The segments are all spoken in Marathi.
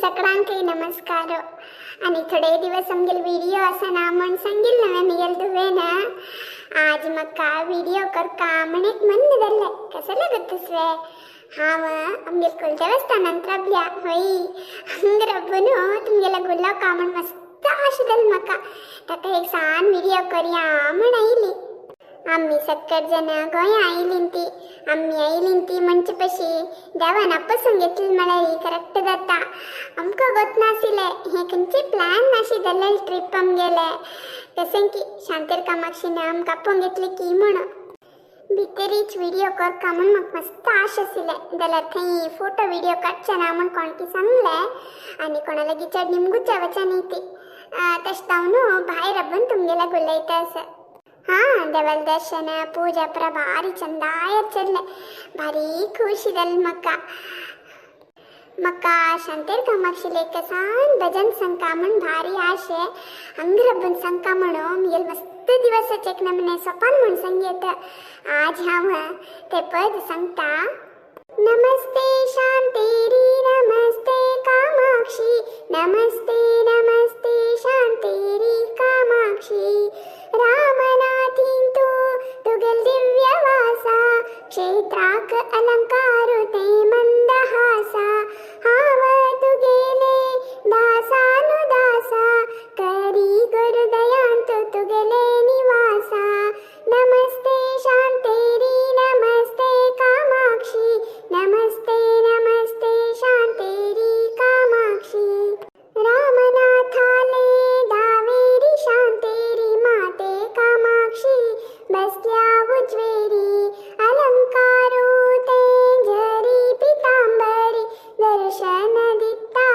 सगळ्यांक नमस्कार. आणि थोडे दिवस आमगेल व्हिडिओ असा ना म्हण सांगिल ना आमगेल तुवे ना आज म्हाका व्हिडिओ करता म्हण एक मन धरले कसं लागत तुसवे हांव आमगेल कुलदेवस्थानांत राबल्या होई हंग रबून तुमगेला गुल्ला का म्हण मस्त आशिल्लें म्हाका ताका एक सान व्हिडिओ करया म्हण आयली. आम्ही सत्तर जण गोंया आयलीं ती आम्ही आयलीं ती मंच पशी देवान आपसून घेतली म्हळ्यार करेक्ट जाता. आमकां गोत नाशिल्लें हे खंयचे प्लॅन नाशी जाल्ले ट्रीप आमगेले तशें की शांतेर कामाक्षीन आमकां आपोवन घेतली की म्हण भितरीच व्हिडिओ करता म्हण म्हाका मस्त आश आशिल्लें जाल्यार थंय फोटो व्हिडिओ काडचे ना म्हण कोणकी सांगलें आनी कोणा लागीं चड निमगुच्या वचनी ती तशें जावन भायर राबून तुमगेला गुल्लयता आसा. हाँ देवाल दर्शन पूजा पुरा भारी चंदायर चल्ले भारी खुशी जाली म्हाका शांतेर कामाक्षी लेक सान भजन सांगता म्हण भारी आशे हंग रबून सांगता म्हणो मुगेल मस्त दिवसाचे एक नमने सोपान म्हण संगीत आज हांव ते पद सांगता. नमस्ते शांतेरी नमस्ते कामाक्षी नमस्ते नमस्ते शांतेरी कामाक्षी रामनाथीं तुगल दिव्य वासा क्षेत्राक अलंकारो ते मंदहासा हाव तुगेले दासानुदासा करी गुरुदयांत तुगले निवासा. नमस्ते शांतेरी नमस्ते कामाक्षी नमस्ते नमस्ते शांतेरी कामाक्षी रामनाथाले दावेरी शांतेरी माते कामाक्षी बसल्या उज्वेरी अलंकारो ते झरी पितांबरी दर्शन दिता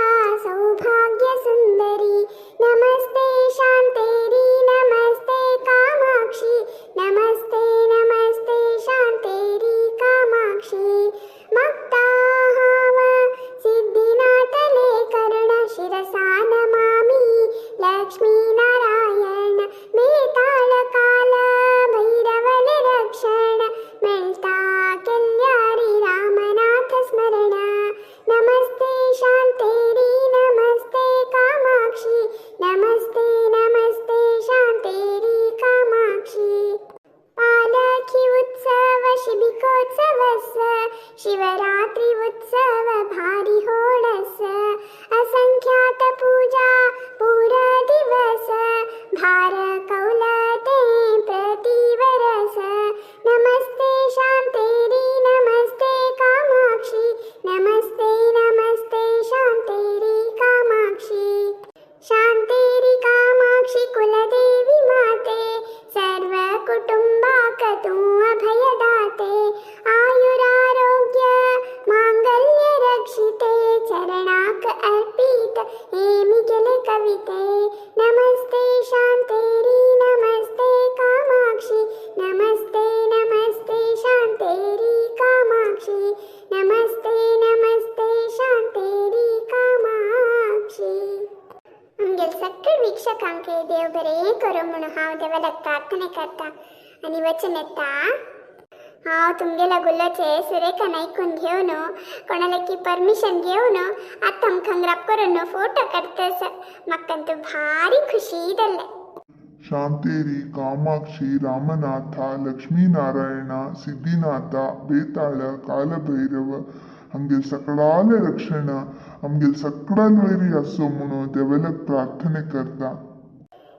सौभाग्य सुंदरी. नमस्ते शांतेरी नमस्ते कामाक्षी नमस्ते नमस्ते शांतेरी कामाक्षी. मागता हाव सिद्धिनाथले कर्ण शिरसा नमामि लक्ष्मी नारायण बेताळ काल भैरवले रक्षण मिळता कल्याणी रामनाथ स्मरण. नमस्ते शांतेरी नमस्ते कामाक्षी नमस्ते नमस्ते शांतेरी कामाक्षी. पालखी उत्सव शिबिकोत्सवस शिवरात्री उत्सव भारी होडस असंख्यात पूजा पूर दिवस भार कौलते प्रतिवरस. नमस्ते शांतेरी नमस्ते कामाक्षी नमस्ते नमस्ते शांतेरी कामाक्षी. शांतेरी कामाक्षी कुलदेवी माते सर्व कुटुंबाक तू अभयदाते आयुरारोग्य मांगल्य रक्षिते चरणाक अर्पित हे मिगेले कविते. नमस्ते शांतेरी नमस्ते कामाक्षी नमस्ते नमस्ते शांतेरी कामाक्षी नमस्ते नमस्ते शांतेरी कामाक्षी. आमगेल सगळे वीक्षकांके देव बरे करो म्हणून हांव देवाक प्रार्थने करता आनी वचन येता. हांव तुमगेल्या गुल्लाचे सुरेखान ऐकून घेवन कोणाला की परमिशन घेवन आतां आमकां ग्राप करून फोटो काडटस म्हाका तू भारी खुशी जाल्ले. शांतेरी कामाक्षी रामनाथा लक्ष्मीनारायण सिद्धिनाथ बेताळ कालभैरव आमगेल सगळाले रक्षण आमगेल सगळ्यान वैरी आसो म्हणून देवाक प्रार्थने करता.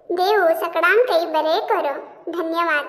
देव सगळ्यांकय बरे करो. धन्यवाद.